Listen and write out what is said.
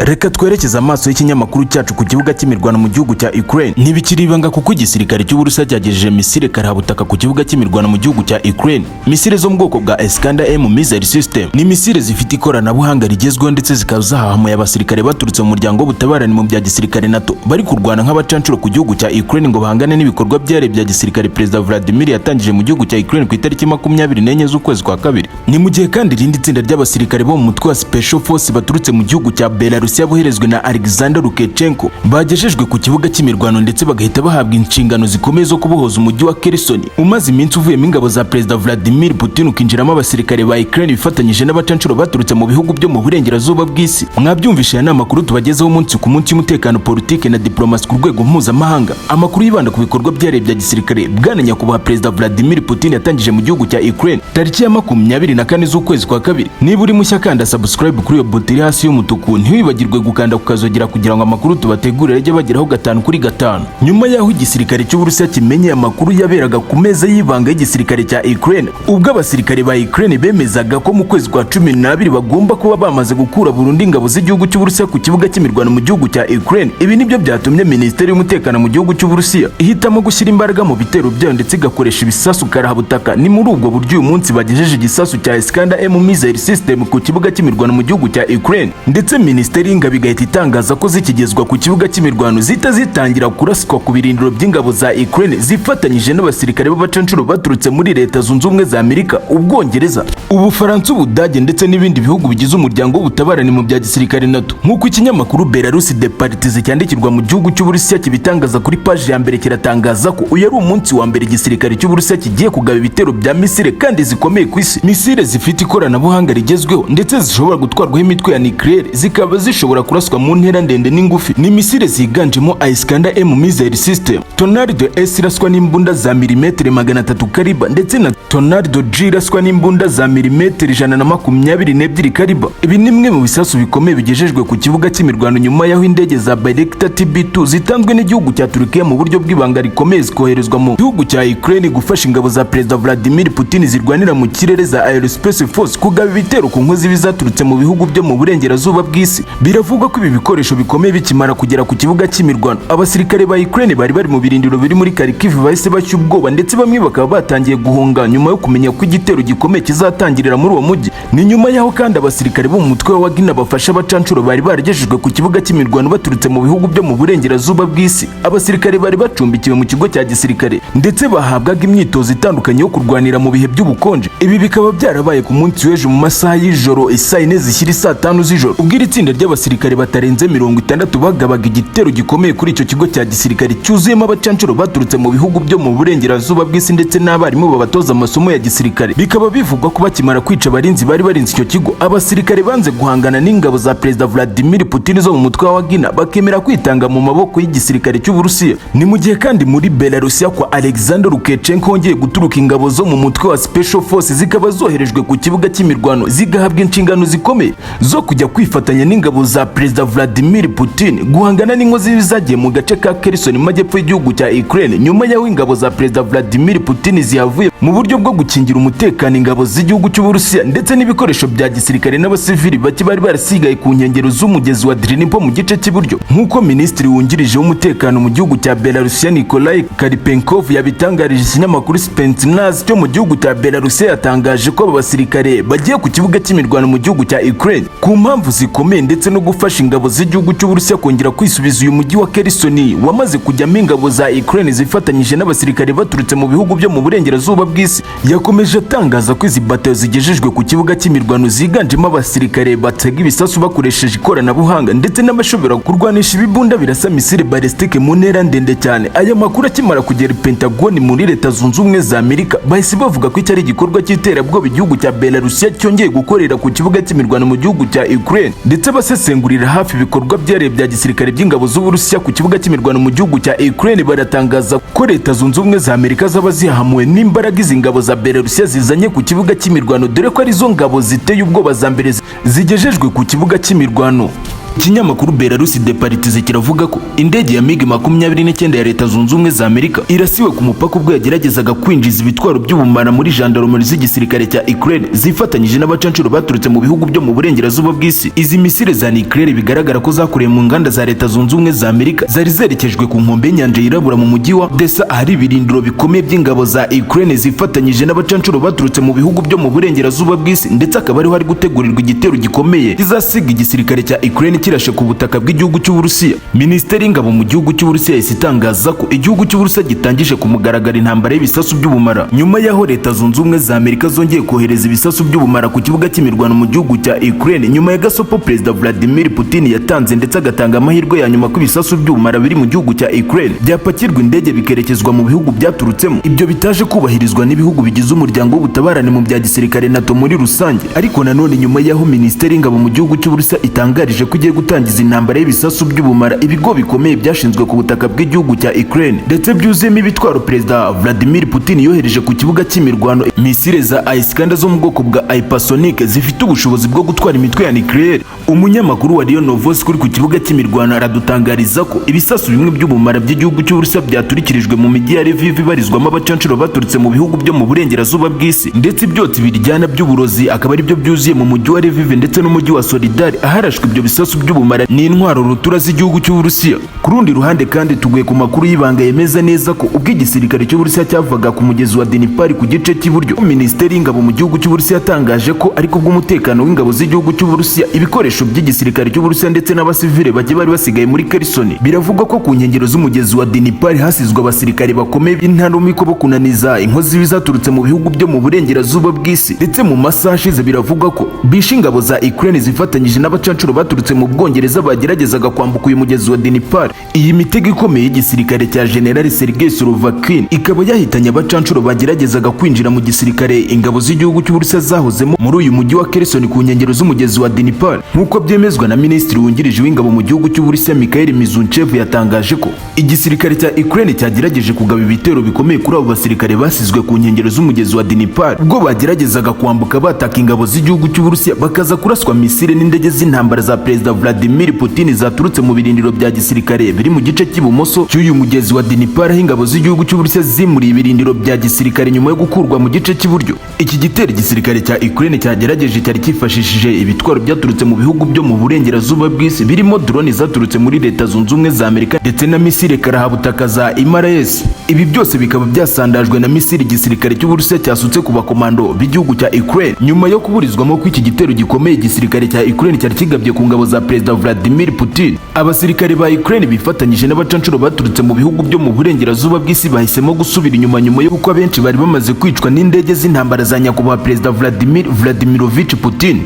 Reka twerekeza amaso y'ikinyamakuru cyacu ku kibuga cy'imirwano mu gihugu cya Ukraine. Ntibikiri ibanga kuko igisirikare cy'Uburusiya cyagejeje misile karabutaka ku kibuga cy'imirwano mu gihugu cya Ukraine. Misile zo mu bwoko bwa Iskander-M missile system ni misile zifite ikoranabuhanga rigezweho ndetse zikaba zahahamuye abasirikare baturutse mu muryango w'ubutabarani mu bya gisirikare NATO bari kurwana nk'abacancuro ku gihugu cya Ukraine ngo bahangane n'ibikorwa byare bya gisirikare Perezida Vladimir yatangije mu gihugu cya Ukraine ku itariki 24 z'ukwezi kwa kabiri. Ni mu gihe kandi irindi tsinda ry'abasirikare bo mu mutwe wa Special Force baturutse mu gihugu cya Belarus yaboherezwe na Alexander Lukashenko bagejejwe ku kibuga cy'imirwano ndetse bagahita bahabwa inshingano zikomeye zo kubohoza umujyi wa Kherson umaze iminsi uvuyemo ingabo za Perezida Vladimir Putin ukinjiramo abasirikare ba Ukraine bifatanyije n'abacancuro baturutse mu bihugu byo mu burengerazuba bw'isi. Mwabyumvishe aya makuru tubagezeho umunsi ku munsi y'umutekano, politiki na diplomasi ku rwego mpuzamahanga. Amakuru yibanda ku bikorwa byare bya gisirikare bwana nyakubahwa Perezida Vladimir Putin yatangije mu gihugu cya Ukraine tariki ya 24 z'ukwezi kwa kabiri. Niba uri mushya kanda subscribe kuri iyo buto iri hasi y'umutuku, ntiwibagirwe gukanda kukazogera kugira ngo amakuru tubategurire ajye bageraho 5 kuri 5. Nyuma yaho igisirikare cy'Uburusiya kimenye amakuru yaberaga ku meza y'ibanga y'igisirikare cya Ukraine, ubwo abasirikare ba Ukraine bemezaga ko mu kwezi kwa 12 bagomba kuba bamaze gukura burundu ingabo z'igihugu cy'Uburusiya ku kibuga cy'imirwano mu gihugu cya Ukraine. Ibi nibyo byatumye Minisiteri y'Umutekano mu gihugu cy'Uburusiya ihitamo gushyira imbaraga mu bitero byayo ndetse igakoresha ibisasu karahabutaka. Ni muri ubwo buryo uyu munsi bagejeje igisasu cya Iskander-M missile system ku kibuga cy'imirwano mu gihugu cya Ukraine, ndetse Minisiteri y'Ingabo igahita itangaza ko zikigezwa ku kibuga cy'imirwano zitangira kuraswa ku birindiro by'ingabo za Ukraine zifatanyije n'abasirikare b'abacancuro baturutse muri Leta Zunze Ubumwe za Amerika, Ubwongereza, Ubufaransa, Ubudage ndetse n'ibindi bihugu bigize umuryango w'ubutabarani mu bya gisirikare NATO. Nk'uko ikinyamakuru Belarus Departize cyandikirwa mu gihugu cy'Uburusiya kibitangaza kuri page ya mbere, kiratangaza ko uyu ari umunsi wa mbere igisirikare cy'Uburusiya kigiye kugaba ibitero bya misile kandi zikomeye ku isi. Misile zifite ikoranabuhanga rigezweho ndetse zishobora gutwarwaho imitwe ya nucleaire, zikaba zishobora kuraswa mu ntera ndende n'ingufi. Ni misile ziganjemo Iskander-M missile system, Tornado S iraswa n'imbunda za milimetero 300 kaliba ndetse na Tornado G iraswa n'imbunda za milimetero 122 kaliba. Ibi ni bimwe mu bisasu bikomeye bigejejwe ku kibuga cy'imirwano nyuma yaho indege za Bayraktar TB2 zitanzwe n'igihugu cya Turkiya mu buryo bw'ibanga rikomeye zikoherezwa mu gihugu cya Ukraine gufasha ingabo za Perezida Vladimir Putin zirwanira mu kirere za Aerospace Force kugaba ibitero ku nkozi bizaturutse mu bihugu byo mu burengerazuba bw'isi. Biravugwa ko ibi bikoresho bikomeye bikimara kugera ku kibuga cy'imirwano, abasirikare ba Ukraine bari mu birindiro biri muri Kharkiv bahise bashya ubwoba ndetse bamwe bakaba batangiye guhunga nyuma yo kumenya ko igitero gikomeye kizatangirira muri uwo mujyi. Ni nyuma yaho kandi abasirikare bo mu mutwe wa Wagner bafasha abacancuro bari baragejejwe ku kibuga cy'imirwano baturutse mu bihugu byo mu burengerazuba bw'isi. Abasirikare bari bacumbikiwe mu kigo cya gisirikare ndetse bahabwaga imyitozo itandukanye yo kurwanira mu bihe by'ubukonje. Ibi bikaba byarabaye ku munsi w'ejo mu masaha y'ijoro isaa 4 zishyira saa 5 z'ijoro, ubwo iri tsinda ry'abasirikare batarenze 60 bagabaga igitero gikomeye kuri icyo kigo cya gisirikare cyuzuyemo abacancuro baturutse mu bihugu byo mu burengerazuba bw'isi ndetse n'abarimu babatoza amasomo ya gisirikare. Bikaba bivugwa ko bakimara kwica abarinzi bari barinze icyo kigo, abasirikare banze guhangana n'ingabo za Perezida Vladimir Putin zo mu mutwe wa Wagner bakemera kwitanga mu maboko y'igisirikare cy'Uburusiya. Ni mu gihe kandi muri Belarusiya kwa Alexander Lukashenko hongeye guturuka ingabo zo mu mutwe wa Special Force zikaba zoherejwe ku kibuga cy'imirwano zigahabwa inshingano zikomeye zo kujya kwifatanya n'ingabo za Perezida Vladimir Putin guhangana n'inkozi zagiye mu gace ka Kherson mu majyepfo y'igihugu cya Ukraine nyuma yaho ingabo za Perezida Vladimir Putin zihavuye mu buryo bwo gukingira umutekano ingabo z'igihugu cy'Uburusiya ndetse n'ibikoresho bya gisirikare n'abasivili baki bari barasigaye ku nkengero z'umugezi wa Dnipro mu gice cy'iburyo. Nk'uko Minisitiri wungirije w'umutekano mu gihugu cya Belarusiya Nikolai Karpenkov yabitangarije ikinyamakuru Spetsnaz cyo mu gihugu cya Belarusiya, yatangaje ko aba basirikare bagiye ku kibuga cy'imirwano mu gihugu cya Ukraine ku mpamvu zikomeye ndetse no gufasha ingabo z'igihugu cy'Uburusiya kongera kwisubiza uyu mujyi wa Kherson wamaze kujyamo ingabo za Ukraine zifatanyije n'abasirikare baturutse mu bihugu byo mu burengerazuba bw'isi. Yakomeje atangaza ko izi batayo zigejejwe ku kibuga cy'imirwano ziganjemo abasirikare batega ibisasu bakoresheje ikoranabuhanga ndetse n'abashobora kurwanisha ibibunda birasa misile ballistique mu ntera ndende cyane. Aya makuru akimara kugera Pentagon muri Leta Zunze Ubumwe za Amerika bahise bavuga ko icyari igikorwa cy'iterabwoba igihugu cya Belarusiya cyongeye gukorera ku kibuga cy'imirwano mu gihugu cya Ukraine, ndetse basesengurira hafi ibikorwa byare bya gisirikare by'ingabo z'Uburusiya ku kibuga cy'imirwano mu gihugu cya Ukraine. Baratangaza ko Leta Zunze Ubumwe za Amerika zaba zihamuwe n'imbaraga izi ngabo za Belarusiya zizanye ku kibuga cy'imirwano, dore ko ari zo ngabo ziteye ubwoba za mbere zigejejwe ku kibuga cy'imirwano. Ikinyamakuru Belarus Departize kiravuga ko indege ya MiG-29 ya Leta Zunze Ubumwe za Amerika irasiwe ku mupaka ubwo yageragezaga kwinjiza ibitwaro by'ubumara muri gendarmerie z'igisirikare cya Ukraine zifatanyije n'abacancuro baturutse mu bihugu byo mu burengerazuba bw'isi. Izi misile za nucleaire bigaragara ko zakoreye mu nganda za Leta Zunze Ubumwe za Amerika zari zerekejwe ku nkombe y'Inyanja Yirabura mu mujyi wa Odessa, ahari ibirindiro bikomeye by'ingabo za Ukraine zifatanyije n'abacancuro baturutse mu bihugu byo mu burengerazuba bw'isi, ndetse akaba ariho hari gutegurirwa igitero gikomeye kizasiga igisirikare cya Ukraine kirashe ku butaka bw'igihugu cy'Uburusiya. Minisiteri y'ingabo mu gihugu cy'Uburusiya isitangaza ko igihugu cy'Uburusiya gitangije ku mugaragaro intambara y'ibisasu by'ubumara nyuma y'aho Leta Zunze Ubumwe za Amerika zongeye kohereza ibisasu by'ubumara ku kibuga cy'imirwano mu gihugu cya Ukraine nyuma ya gasopo Perezida Vladimir Putin yatanze, ndetse agatanga amahirwe ya nyuma ko ibisasu by'ubumara biri mu gihugu cya Ukraine byapakirwa indege bikerekezwa mu bihugu byaturutsemo. Ibyo bitaje kubahirizwa n'ibihugu bigize umuryango w'ubutabarane mu bya gisirikare NATO muri rusange. Ariko nanone nyuma y'aho Minisiteri y'ingabo mu gihugu cy'Uburusiya itangarije ko igiye gutangiza intambara y'ibisasu by'ubumara, ibigo bikomeye byashinzwe ku butaka bw'igihugu cya Ukraine ndetse byuzuyemo ibitwaro Perezida Vladimir Putin yohereje ku kibuga cy'imirwano, misile za Iskander zo mu bwoko bwa hypersonic zifite ubushobozi bwo gutwara imitwe ya nucleaire. Umunyamakuru wa Rio Novosti kuri ku kibuga cy'imirwano aradutangariza ko ibisasu bimwe by'ubumara by'igihugu cy'Uburusiya byaturikirijwe mu mijyi ya Lviv ibarizwamo abacancuro baturutse mu bihugu byo mu burengerazuba bw'isi, ndetse ibyotsi biryana by'uburozi akaba ari byo byuzuye mu mujyi wa Lviv ndetse n'umujyi wa Solidar aharashwe ibyo bisasu by'ubumara n'intwaro rutura z'igihugu cy'Uburusiya. Ku rundi ruhande kandi tuguye ku makuru y'ibanga yemeza neza ko ubwo igisirikare cy'Uburusiya cyavaga ku mugezi wa Dnipro ku gice cy'iburyo, Minisiteri y'ingabo mu gihugu cy'Uburusiya yatangaje ko ariko bw'umutekano w'ingabo z'igihugu cy'Uburusiya ibikoresho by'igisirikare cy'Uburusiya ndetse n'abasivile bagiye bari basigaye muri Kherson. Biravugwa ko ku nkengero z'umugezi wa Dnipro hasizwe abasirikare bakomeye b'intarumikwa bo kunaniza inkozi zaturutse mu bihugu byo mu burengerazuba bw'isi, ndetse mu masaha ashize biravugwa ko bishe ingabo za Ukraine zifatanyije n'abacancuro baturutse mu Bwongereza bageragezaga kwambuka uyu mugezi wa Dnipro. Iyi mitego ikomeye y'igisirikare cya General Sergei Sorovakin ikaba yahitanye abacancuro bageragezaga kwinjira mu gisirikare ingabo z'igihugu cy'Uburusiya zahozemo muri uyu mujyi wa Kherson ku nkengero z'umugezi wa Dnipro. Nk'uko byemezwa na Minisitiri wungirije w'ingabo mu gihugu cy'Uburusiya Mikhail Mizunchev, yatangaje ko igisirikare cya Ukraine cyagerageje kugaba ibitero bikomeye kuri abo basirikare basizwe ku nkengero z'umugezi wa Dnipro ubwo bageragezaga kwambuka bataka ingabo z'igihugu cy'Uburusiya, bakaza kuraswa misile n'indege z'intambara za Perezida Vladimir Putin zaturutse mu birindiro bya gisirikare biri mu gice cy'ibumoso cy'uyu mugezi wa Dnipro, aho ingabo z'igihugu cy'Uburusiya zimuriye ibirindiro bya gisirikare nyuma yo gukurwa mu gice cy'iburyo. Iki gitero igisirikare cya Ukraine cyagerageje cyari cyifashishije ibitwaro byaturutse mu bihugu byo mu burengerazuba bw'isi birimo drone zaturutse muri Leta Zunze Ubumwe za Amerika ndetse na misile karahabutaka za MRS. Ibi byose bikaba byasandajwe na misile igisirikare cy'Uburusiya cyasutse ku bakomando b'igihugu cya Ukraine nyuma yo kuburizwamo ko iki gitero gikomeye igisirikare cya Ukraine cyari kigabye ku ngabo za Perezida Vladimir Putin. Abasirikare ba Ukraine bifatanyije n'abacancuro baturutse mu bihugu byo mu burengerazuba bw'isi bahisemo gusubira inyuma nyuma yo kuko abenshi bari bamaze kwicwa n'indege z'intambara za nyakubahwa Perezida Vladimirovich Putin.